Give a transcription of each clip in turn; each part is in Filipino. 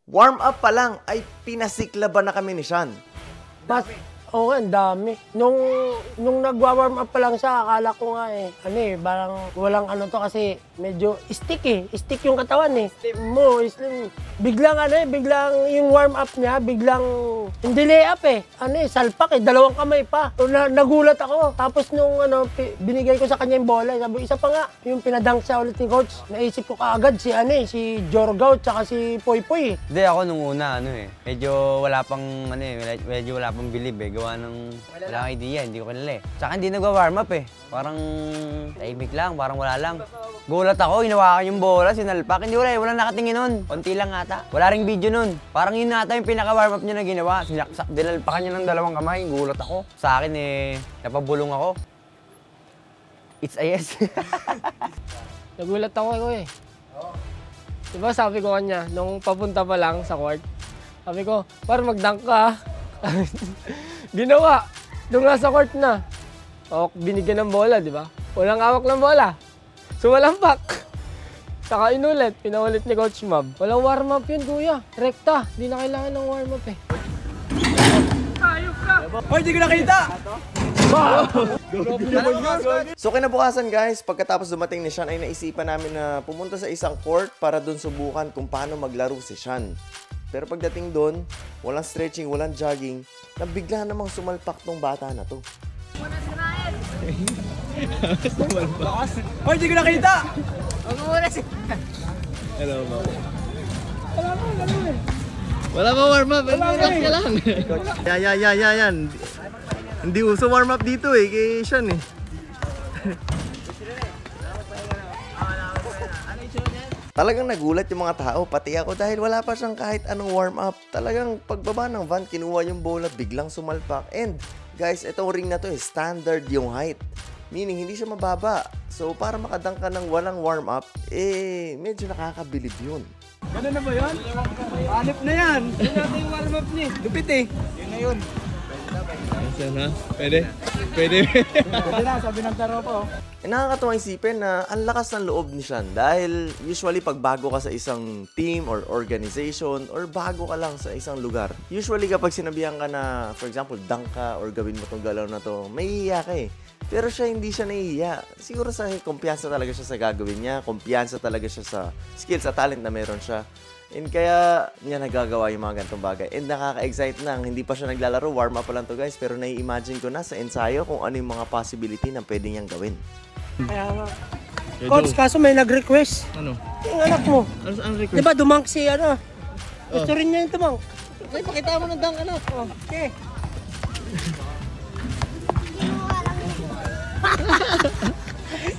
Warm up pa lang ay pinasiklaban na kami ni Sean. Oo nga, ang dami. Nung nagwa-warm up pa lang siya, akala ko nga parang walang ano to kasi medyo stick Stick yung katawan Slim. Biglang yung warm up niya, biglang hindi lay up salpak dalawang kamay pa. Nagulat ako. Tapos nung binigay ko sa kanya yung bola, sabi isa pa nga, yung pinadunk siya ulit ni coach. Naisip ko kaagad si Jorgao tsaka si Poy Poy. Hindi ako nung una medyo wala pang bilib gawa ng wala akong idea, hindi ko kilala Tsaka hindi nagwa-warm up Parang tahimik lang, parang wala lang. Gulat ako, hinawakan yung bola, sinalpak. Hindi wala nakatingin nun. Konti lang ata. Wala ring video nun. Parang yun ata yung pinaka-warm up niya na ginawa. Sinaksak, dinalpakan niya ng dalawang kamay. Gulat ako. Sa akin napabulong ako. It's a yes. Nagulat ako Diba sabi ko kanya, nung papunta pa lang sa court, sabi ko, parang mag-dunk ka. Ginawa. Nung nasa court na. Binigyan ng bola, di ba? Walang hawak ng bola. Sumalampak. Saka inulit. Pinaulit ni Coach Mab. Walang warm-up yun, kuya. Rekta. Di na kailangan ng warm-up Ayok ka! Hoy, di ko nakita! So kinabukasan guys, pagkatapos dumating ni Sean ay naisipan namin na pumunta sa isang court para dun subukan kung paano maglaro si Sean. Pero pagdating doon, walang stretching, walang jogging, nabigla namang sumalpak tong bata na to. Hoy, di ko nakita! Hello, ma. Wala pa warm up, relax ka lang. Yan. Hindi uso warm up dito kay Sean Talagang nagulat yung mga tao, pati ako dahil wala pa siyang kahit anong warm up. Talagang pagbaba ng van, kinuha yung bola, biglang sumalpak. And guys, itong ring na to standard yung height. Meaning, hindi siya mababa. So, para makadang ka ng walang warm up, medyo nakakabilib yun. Ganun na ba yun? Hanip na yan! Yun natin yung warm up niya. Lupit Yun na yun. Sana? Pwede? Pwede na, sabi ng taro po. Nakakatuwang isipin na ang lakas ng loob ni Sean dahil usually pag bago ka sa isang team or organization or bago ka lang sa isang lugar, usually kapag sinabihan ka na, for example, dunk ka or gawin mo tong galaw na to, may hiya ka Pero siya hindi siya nahihiya. Siguro sa kumpiyansa talaga siya sa gagawin niya, kumpiyansa talaga siya sa skills at talent na meron siya. And kaya niya nagagawa yung mga ganitong bagay. And nakaka-excite na. Hindi pa siya naglalaro. Warm up pa lang to guys. Pero nai-imagine ko na sa ensayo kung ano yung mga possibility na pwede niyang gawin. Kaya nga. Coach, kaso may nag-request. Ano? Yung anak mo. Ano ang request? Diba dumunk si Gusto rin niya yung dumunk. Okay, pakita mo ng dunk Okay.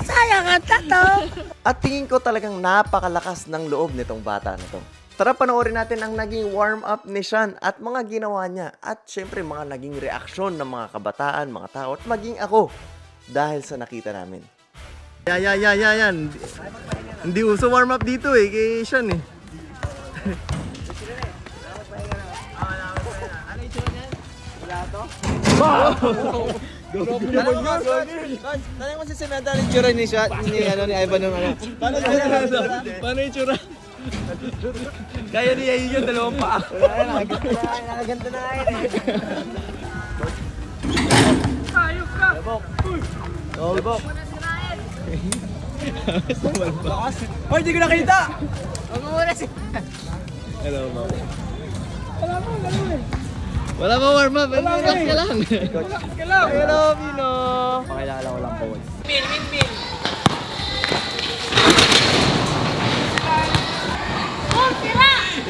Sayang ang tato. At tingin ko talagang napakalakas ng loob nitong bata na to. Tara panoorin natin ang naging warm-up ni Sean at mga ginawa niya. At syempre mga naging reaksyon ng mga kabataan, mga tao at maging ako dahil sa nakita namin. Yan. Hindi uso warm up dito kay Sean Ano yung tsura niyan? Wala to? Tanong mo si Senada yung tsura ni Ivan ng Paano yung tsura? Kaya niya yun dalawang paa. Nakaganto na Ayok ka! Labok. Hoy, di ko nakita! Hello, ma. Wala pa warm up, relax ka lang. Hello, Pino! Pakilala ko lang po. Min.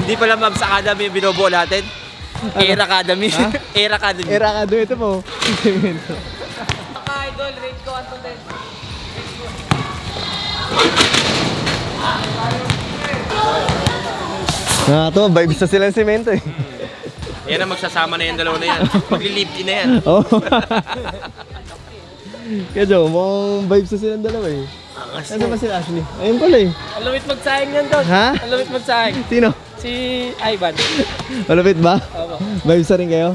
Hindi pala Mabs Academy yung binubuo natin. Air Academy. Air Academy. Era ka doon ito po. Idol, rate ko ang total. To, vibes na silang semento Yan ang magsasama na yung dalawa na yan. Magli-live-in na yan. Oo. Kaya Jo, mukhang vibes na silang dalawa Ano ba sila Ashley? Ayun pala Ang lawit magsayang yan doon. Ha? Ang lawit magsayang. Sino? Si Ivan. Malapit ba? Opo. Vibes na rin kayo?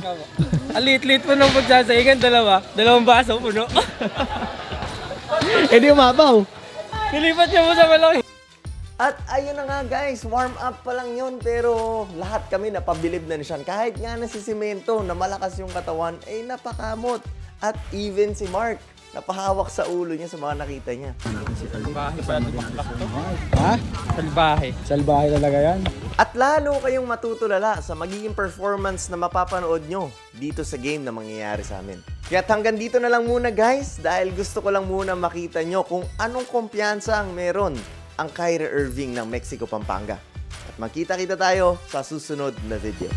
Ang liit-liit po nung pagsasayangan, dalawang baso puno. Di umapaw. Nilipat niya mo sa malaki. At ayun na nga guys, warm up pa lang yun pero lahat kami napabilib na ni Sean. Kahit nga na si Cemento na malakas yung katawan, ay napakamot. At even si Mark, napahawak sa ulo niya sa mga nakita niya. Salbahe pala tumaklak to. Ha? Salbahe. Salbahe talaga yan. At lalo kayong matutulala sa magiging performance na mapapanood nyo dito sa game na mangyayari sa amin. Kaya hanggang dito na lang muna guys dahil gusto ko lang muna makita nyo kung anong kumpiyansa ang meron ang Kyrie Irving ng Mexico, Pampanga. At magkita-kita tayo sa susunod na video.